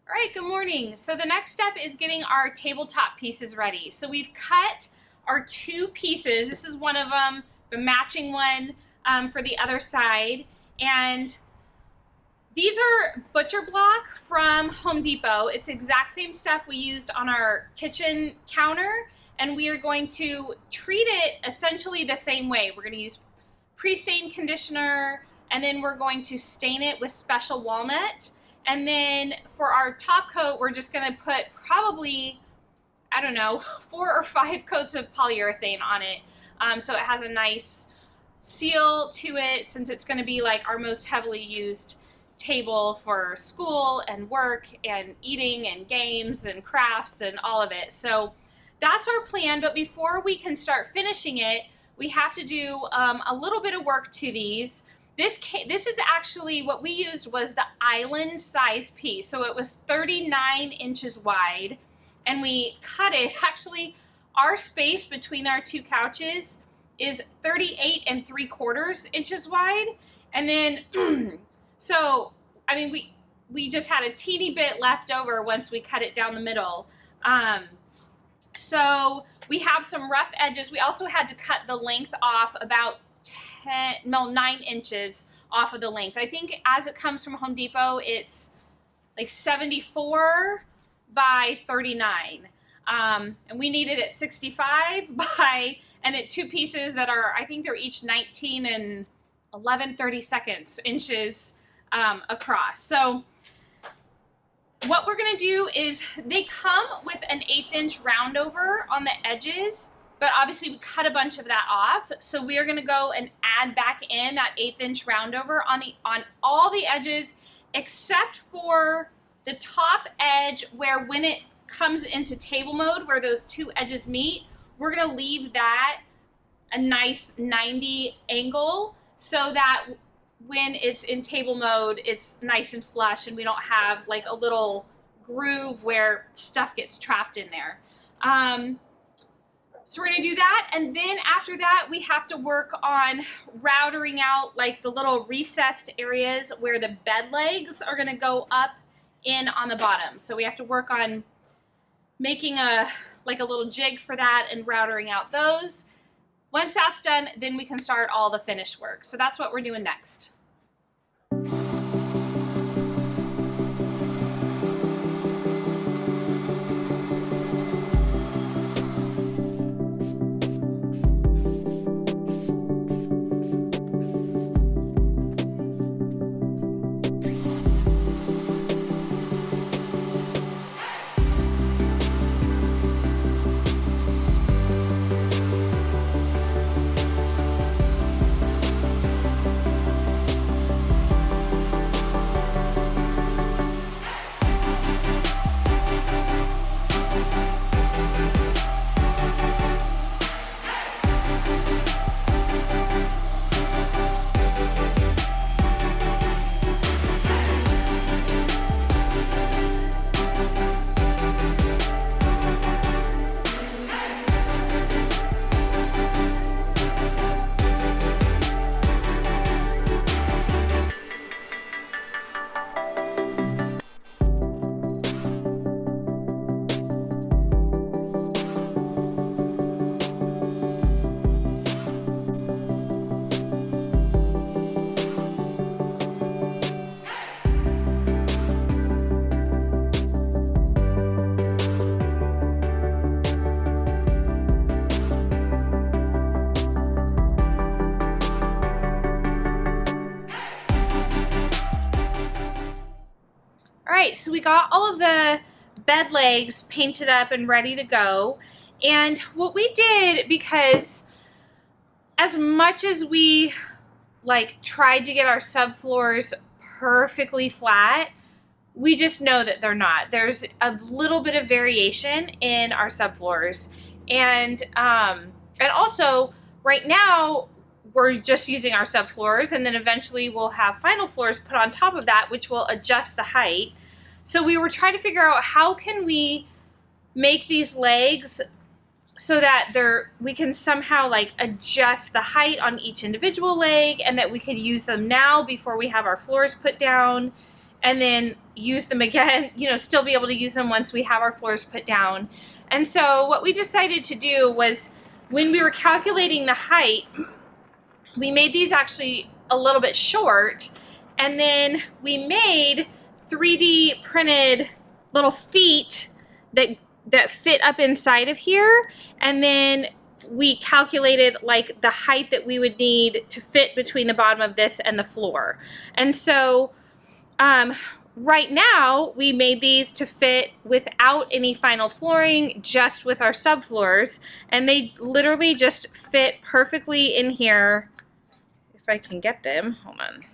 All right, good morning. So the next step is getting our tabletop pieces ready. So we've cut our two pieces. This is one of them, the matching one for the other side. And these are butcher block from Home Depot. It's the exact same stuff we used on our kitchen counter. And we are going to treat it essentially the same way. We're going to use pre-stain conditioner, and then we're going to stain it with special walnut. And then for our top coat, we're just gonna put probably, I don't know, 4 or 5 coats of polyurethane on it. So it has a nice seal to it, since it's gonna be like our most heavily used table for school and work and eating and games and crafts and all of it. So that's our plan, but before we can start finishing it, we have to do a little bit of work to these. This is actually, what we used was the island size piece. So it was 39 inches wide, and we cut it. Actually, our space between our two couches is 38 3/4 inches wide. And then, so, I mean, we just had a teeny bit left over once we cut it down the middle. So we have some rough edges. We also had to cut the length off about 9 inches off of the length. I think as it comes from Home Depot, it's like 74 by 39. And we needed it 65 by, and it 2 pieces that are, I think they're each 19 and 11/32 inches across. So what we're gonna do is, they come with an 1/8 inch round over on the edges, but obviously we cut a bunch of that off. So we are gonna go and add back in that 1/8 inch round over on all the edges, except for the top edge, where when it comes into table mode, where those 2 edges meet, we're gonna leave that a nice 90 angle, so that when it's in table mode, it's nice and flush and we don't have like a little groove where stuff gets trapped in there. So we're gonna do that, and then after that we have to work on routering out like the little recessed areas where the bed legs are gonna go up in on the bottom. So we have to work on making a little jig for that and routering out those. Once that's done, then we can start all the finish work. So that's what we're doing next. So we got all of the bed legs painted up and ready to go. And what we did, because as much as we tried to get our subfloors perfectly flat, we just know that they're not. There's a little bit of variation in our subfloors. And also right now we're just using our subfloors, and then eventually we'll have final floors put on top of that, which will adjust the height. So we were trying to figure out, how can we make these legs so that we can somehow adjust the height on each individual leg, and that we could use them now before we have our floors put down. and then use them again, you know, still be able to use them once we have our floors put down. And so what we decided to do was, when we were calculating the height, we made these actually a little bit short, and then we made 3D printed little feet that fit up inside of here, and then we calculated like the height that we would need to fit between the bottom of this and the floor. And so right now we made these to fit without any final flooring, just with our subfloors, and they literally just fit perfectly in here. If I can get them, hold on.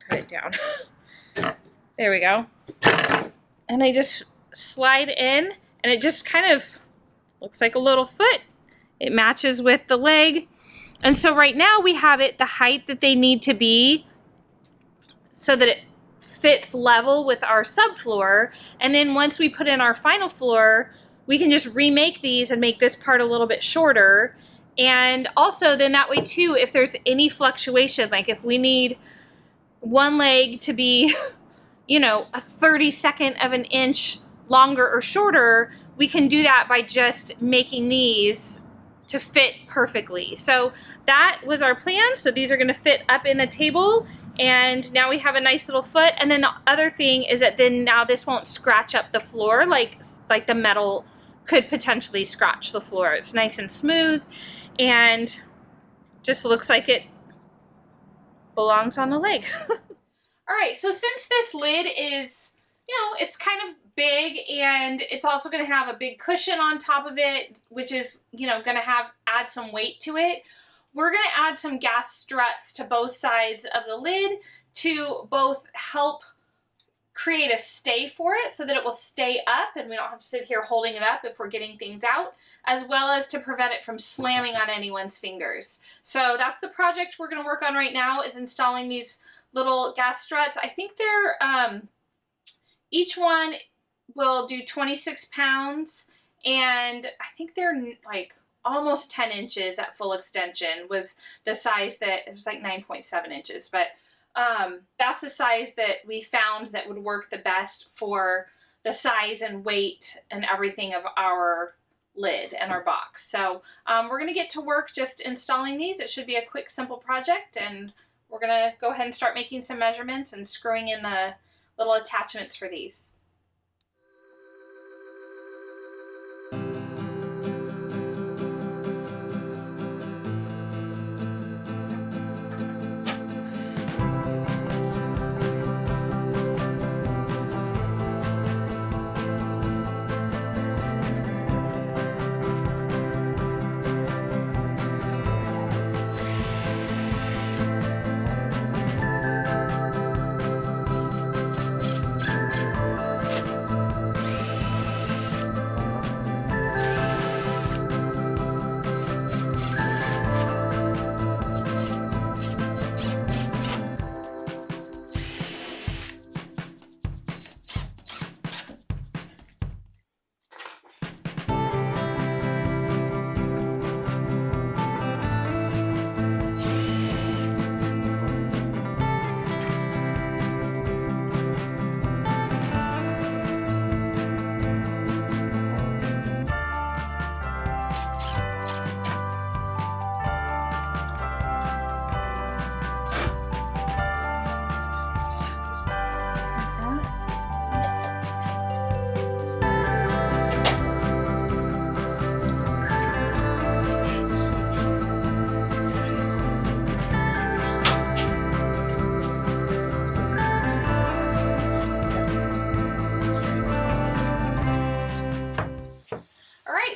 Put it down. There we go. And they just slide in, and it just kind of looks like a little foot. It matches with the leg. And so right now we have it the height that they need to be so that it fits level with our subfloor. And then once we put in our final floor, we can just remake these and make this part a little bit shorter. And also then that way too, if there's any fluctuation, like if we need one leg to be, you know, a 32nd of an inch longer or shorter, we can do that by just making these to fit perfectly. So that was our plan. So these are going to fit up in the table, and now we have a nice little foot. And then the other thing is that then now this won't scratch up the floor like the metal could potentially scratch the floor. It's nice and smooth and just looks like it belongs on the leg. All right, so since this lid is, you know, it's kind of big, and it's also going to have a big cushion on top of it, which is, you know, going to add some weight to it, we're going to add some gas struts to both sides of the lid to both help create a stay for it so that it will stay up and we don't have to sit here holding it up if we're getting things out, as well as to prevent it from slamming on anyone's fingers. So that's the project we're going to work on right now, is installing these little gas struts. I think they're, each one will do 26 pounds, and I think they're like almost 10 inches at full extension was the size that, it was like 9.7 inches, but that's the size that we found that would work the best for the size and weight and everything of our lid and our box. So we're going to get to work just installing these. It should be a quick, simple project, and we're going to go ahead and start making some measurements and screwing in the little attachments for these.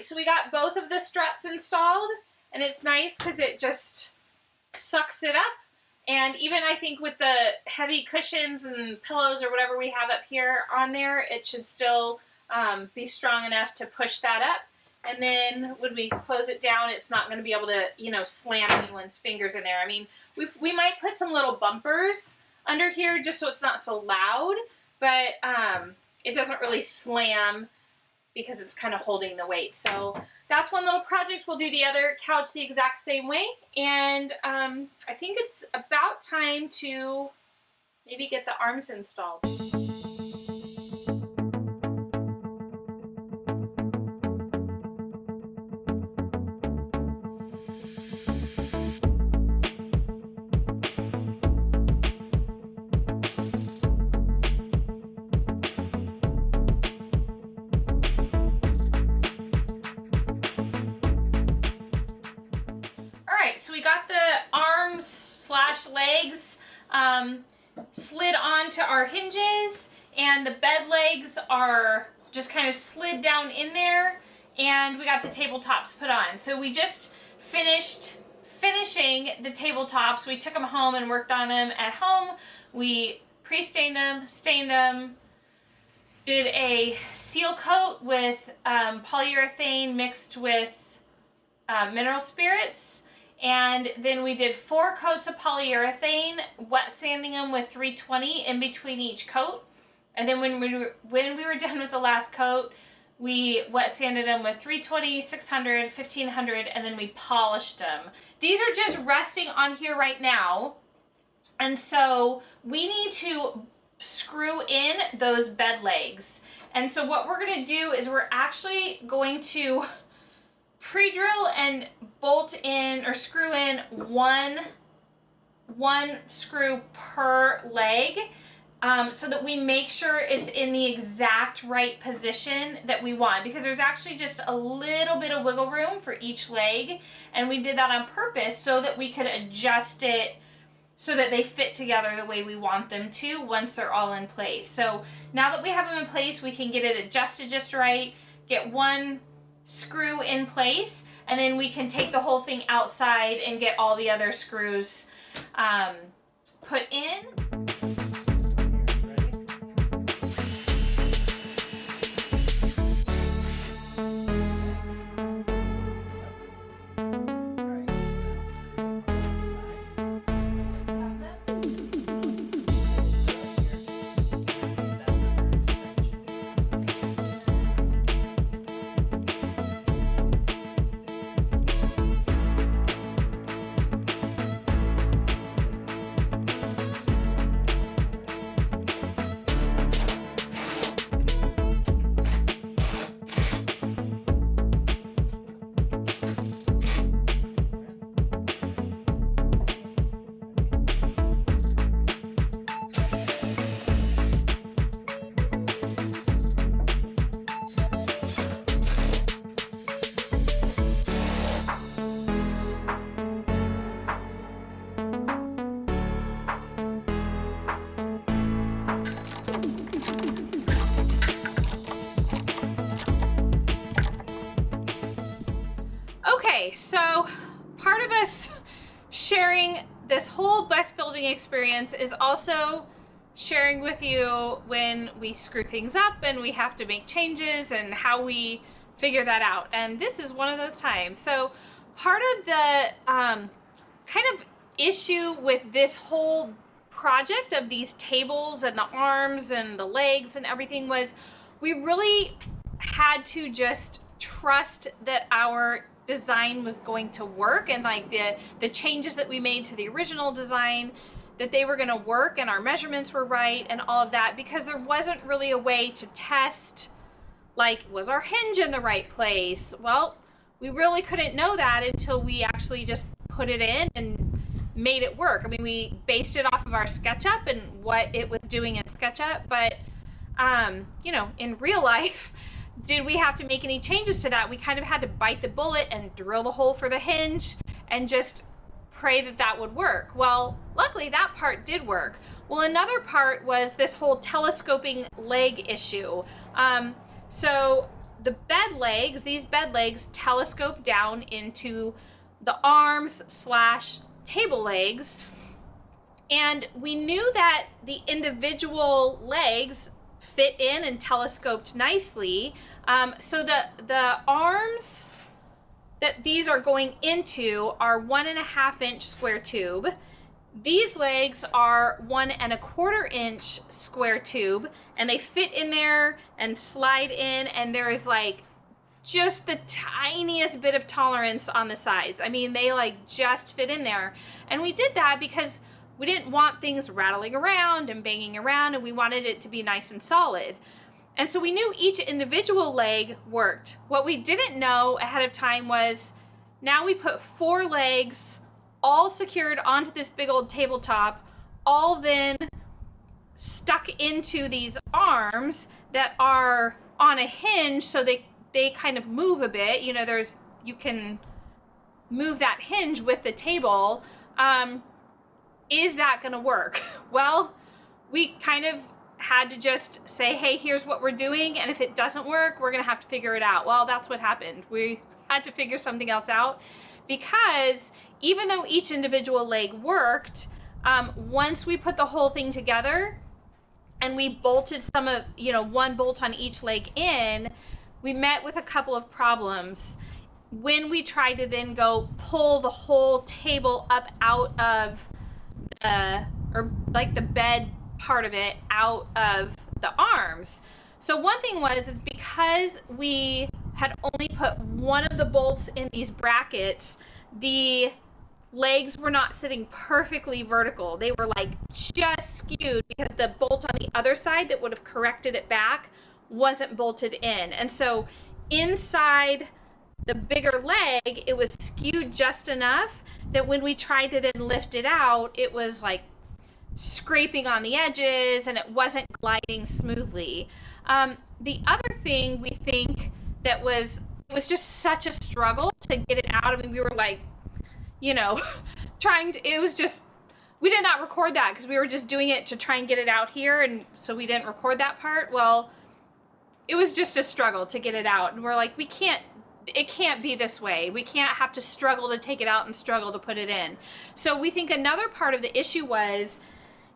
So we got both of the struts installed, and it's nice because it just sucks it up. And even I think with the heavy cushions and pillows or whatever we have up here on there, it should still be strong enough to push that up. And then when we close it down, it's not going to be able to, you know, slam anyone's fingers in there. I mean, we might put some little bumpers under here just so it's not so loud, but it doesn't really slam because it's kind of holding the weight. So that's one little project. We'll do the other couch the exact same way. And I think it's about time to maybe get the arms installed. So we got the arms slash legs slid onto our hinges, and the bed legs are just kind of slid down in there, and we got the tabletops put on. So we just finishing the tabletops. We took them home and worked on them at home. We pre-stained them, stained them, did a seal coat with polyurethane mixed with mineral spirits. And then we did 4 coats of polyurethane, wet sanding them with 320 in between each coat. And then when we were done with the last coat, we wet sanded them with 320, 600, 1500, and then we polished them. These are just resting on here right now. And so we need to screw in those bed legs. And so what we're going to do is we're actually going to pre-drill and bolt in or screw in one screw per leg, so that we make sure it's in the exact right position that we want, because there's actually just a little bit of wiggle room for each leg, and we did that on purpose so that we could adjust it so that they fit together the way we want them to once they're all in place. So now that we have them in place, we can get it adjusted just right, get one screw in place, and then we can take the whole thing outside and get all the other screws put in. So part of us sharing this whole bus building experience is also sharing with you when we screw things up and we have to make changes and how we figure that out. And this is one of those times. So part of the kind of issue with this whole project of these tables and the arms and the legs and everything was we really had to just trust that our design was going to work, and like the changes that we made to the original design, that they were going to work and our measurements were right and all of that, because there wasn't really a way to test, like, was our hinge in the right place? Well, we really couldn't know that until we actually just put it in and made it work. I mean, we based it off of our SketchUp and what it was doing in SketchUp, but you know, in real life, did we have to make any changes to that? We kind of had to bite the bullet and drill the hole for the hinge and just pray that that would work. Well, luckily that part did work. Well, another part was this whole telescoping leg issue. So the bed legs, these bed legs telescope down into the arms slash table legs. And we knew that the individual legs fit in and telescoped nicely. So the arms that these are going into are 1.5 inch square tube. These legs are 1.25 inch square tube, and they fit in there and slide in, and there is like just the tiniest bit of tolerance on the sides. I mean, they like just fit in there. And we did that because we didn't want things rattling around and banging around, and we wanted it to be nice and solid. And so we knew each individual leg worked. What we didn't know ahead of time was now we put 4 legs all secured onto this big old tabletop, all then stuck into these arms that are on a hinge, so they kind of move a bit. You know, you can move that hinge with the table. Is that gonna work? Well, we kind of had to just say, hey, here's what we're doing, and if it doesn't work, we're gonna have to figure it out. Well, that's what happened. We had to figure something else out, because even though each individual leg worked, once we put the whole thing together and we bolted some of, you know, one bolt on each leg in, we met with a couple of problems. When we tried to then go pull the whole table up out of or like the bed part of it out of the arms. So one thing was, it's because we had only put one of the bolts in these brackets, the legs were not sitting perfectly vertical. They were like just skewed because the bolt on the other side that would have corrected it back wasn't bolted in. And so inside the bigger leg, it was skewed just enough that when we tried to then lift it out, it was like scraping on the edges and it wasn't gliding smoothly. The other thing we think that it was just such a struggle to get it out. I mean, we were like, you know, we did not record that because we were just doing it to try and get it out here, and so we didn't record that part. Well, it was just a struggle to get it out, and we're like, it can't be this way. We can't have to struggle to take it out and struggle to put it in. So we think another part of the issue is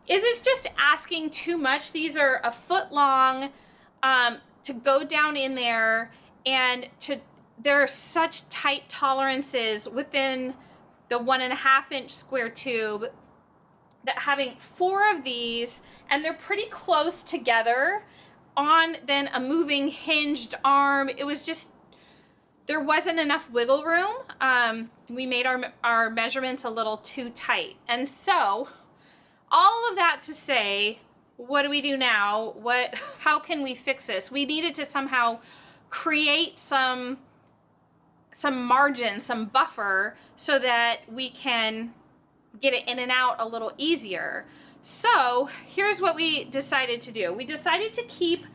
it's just asking too much. These are a foot long, to go down in there, and there are such tight tolerances within the 1.5 inch square tube that having 4 of these, and they're pretty close together on then a moving hinged arm, it was just, there wasn't enough wiggle room. We made our measurements a little too tight. And so all of that to say, what do we do now? How can we fix this? We needed to somehow create some margin, some buffer, so that we can get it in and out a little easier. So here's what we decided to do. We decided to keep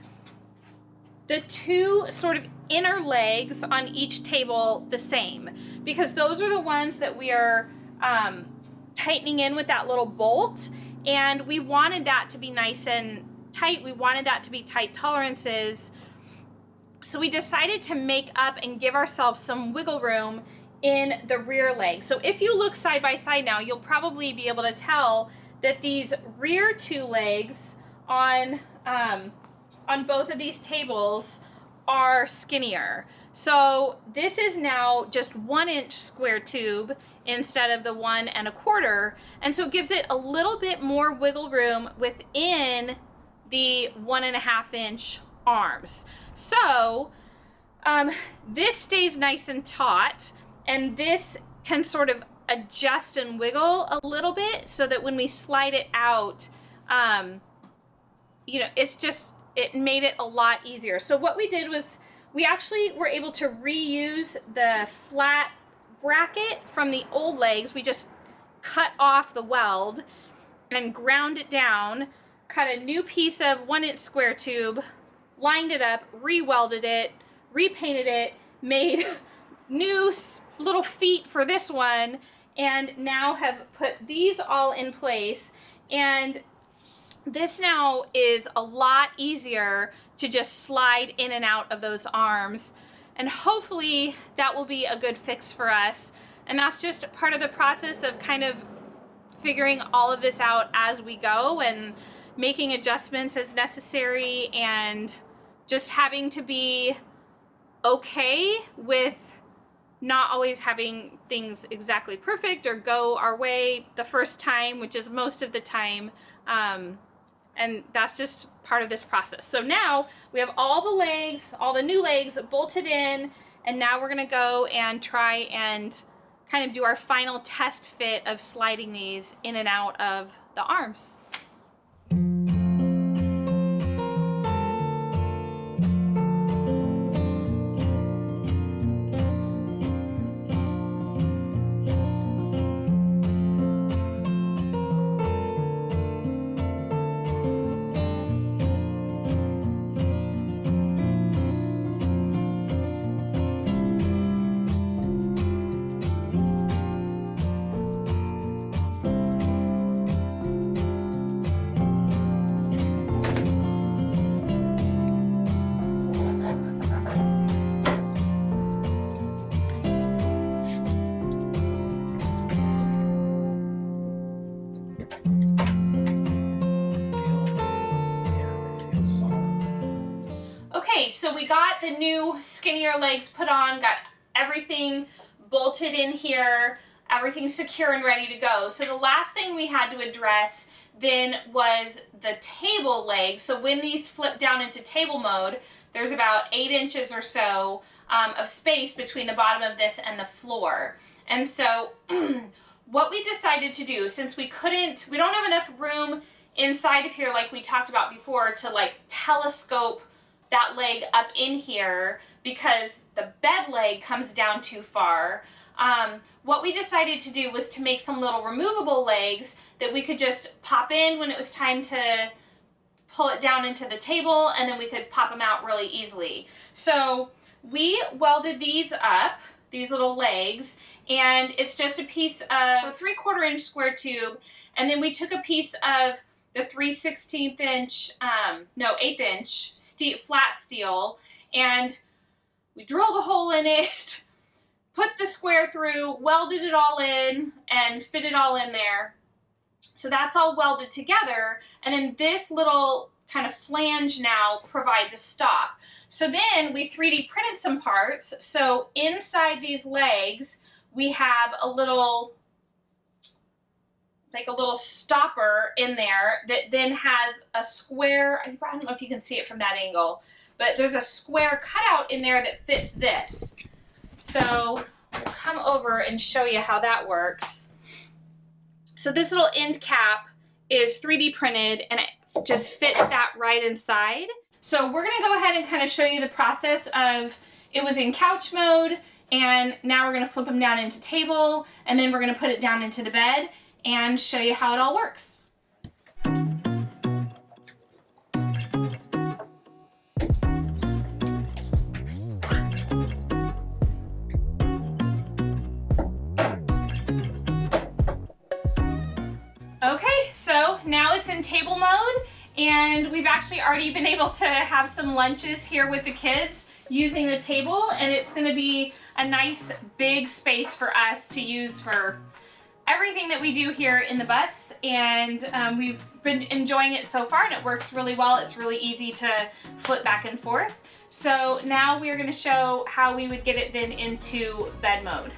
the 2 sort of inner legs on each table the same, because those are the ones that we are tightening in with that little bolt, and we wanted that to be nice and tight. We wanted that to be tight tolerances. So we decided to make up and give ourselves some wiggle room in the rear leg. So if you look side by side now, you'll probably be able to tell that these rear 2 legs on both of these tables are skinnier. So this is now just 1 inch square tube instead of the 1 1/4. And so it gives it a little bit more wiggle room within the 1.5 inch arms. So this stays nice and taut, and this can sort of adjust and wiggle a little bit so that when we slide it out, you know, it made it a lot easier. So what we did was we actually were able to reuse the flat bracket from the old legs. We just cut off the weld and ground it down, cut a new piece of 1 inch square tube, lined it up, re-welded it, repainted it, made new little feet for this one, and now have put these all in place. And this now is a lot easier to just slide in and out of those arms, and hopefully that will be a good fix for us. And that's just part of the process of kind of figuring all of this out as we go and making adjustments as necessary, and just having to be okay with not always having things exactly perfect or go our way the first time, which is most of the time. And that's just part of this process. So now we have all the legs, all the new legs bolted in, and now we're gonna go and try and kind of do our final test fit of sliding these in and out of the arms. Okay, so we got the new skinnier legs put on, got everything bolted in here, everything secure and ready to go. So the last thing we had to address then was the table legs. So when these flip down into table mode, there's about 8 inches or so of space between the bottom of this and the floor. And so what we decided to do, since we don't have enough room inside of here like we talked about before to like telescope that leg up in here because the bed leg comes down too far. What we decided to do was to make some little removable legs that we could just pop in when it was time to pull it down into the table, and then we could pop them out really easily. So we welded these up, these little legs, and it's just a piece of a 3/4 inch square tube, and then we took a piece of the 3/16 inch, 1/8 inch flat steel, and we drilled a hole in it, put the square through, welded it all in, and fit it all in there. So that's all welded together, and then this little kind of flange now provides a stop. So then we 3D printed some parts. So inside these legs, we have a little stopper in there that then has a square, I don't know if you can see it from that angle, but there's a square cutout in there that fits this. So I'll come over and show you how that works. So this little end cap is 3D printed and it just fits that right inside. So we're gonna go ahead and kind of show you the process of, it was in couch mode, and now we're gonna flip them down into table, and then we're gonna put it down into the bed and show you how it all works. Okay, so now it's in table mode, and we've actually already been able to have some lunches here with the kids using the table, and it's going to be a nice big space for us to use for everything that we do here in the bus, and we've been enjoying it so far, and it works really well. It's really easy to flip back and forth. So now we're going to show how we would get it then into bed mode.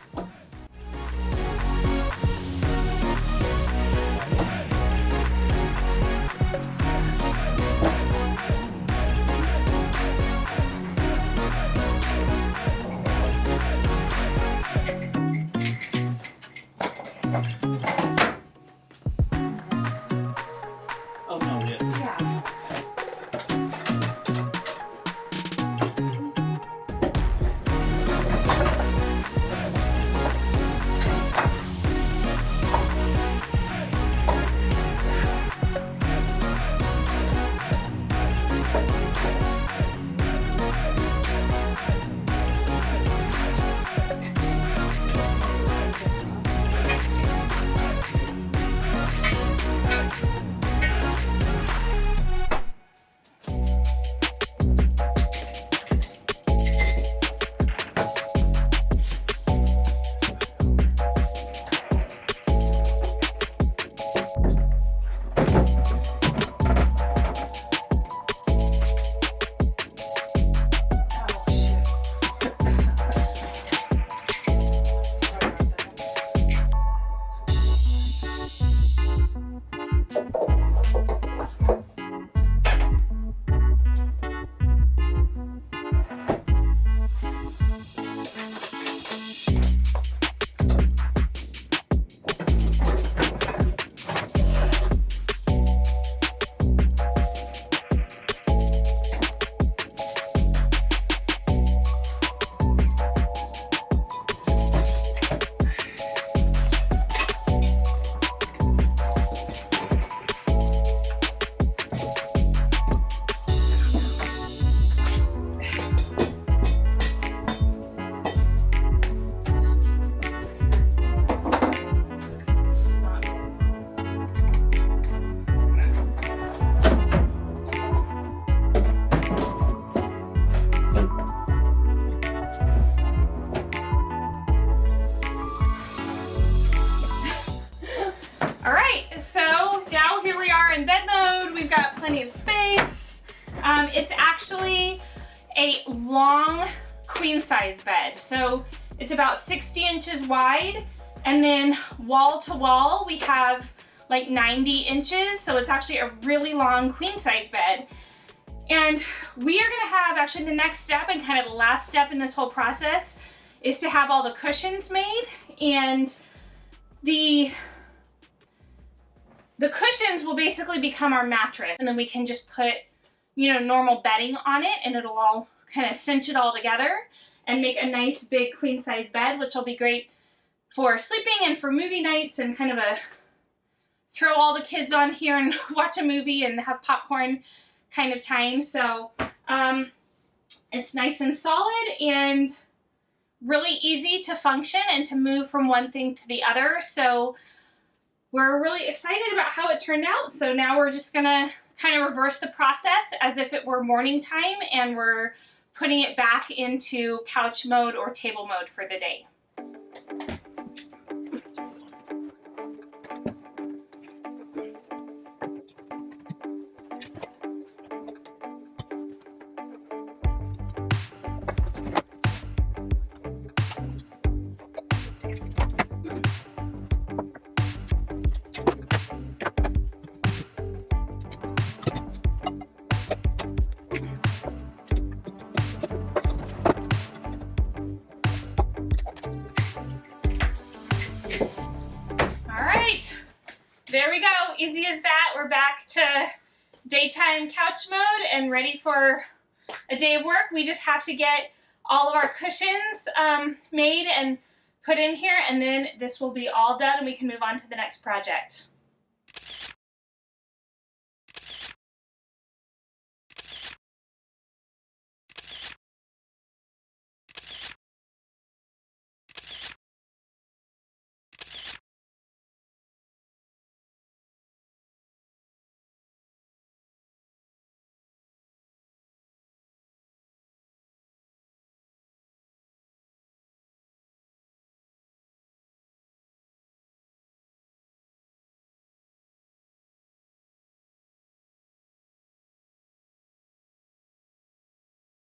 right, so now here we are in bed mode. We've got plenty of space. It's actually a long queen size bed. So it's about 60 inches wide, and then wall to wall we have like 90 inches. So it's actually a really long queen size bed. And we are gonna have, actually the next step and kind of the last step in this whole process is to have all the cushions made. And the cushions will basically become our mattress, and then we can just put, you know, normal bedding on it, and it'll all kind of cinch it all together and make a nice big queen size bed, which will be great for sleeping and for movie nights, and kind of a throw all the kids on here and watch a movie and have popcorn kind of time. So it's nice and solid and really easy to function and to move from one thing to the other. So we're really excited about how it turned out. So now we're just gonna kind of reverse the process as if it were morning time, and we're putting it back into couch mode or table mode for the day. There we go, easy as that. We're back to daytime couch mode and ready for a day of work. We just have to get all of our cushions made and put in here, and then this will be all done and we can move on to the next project.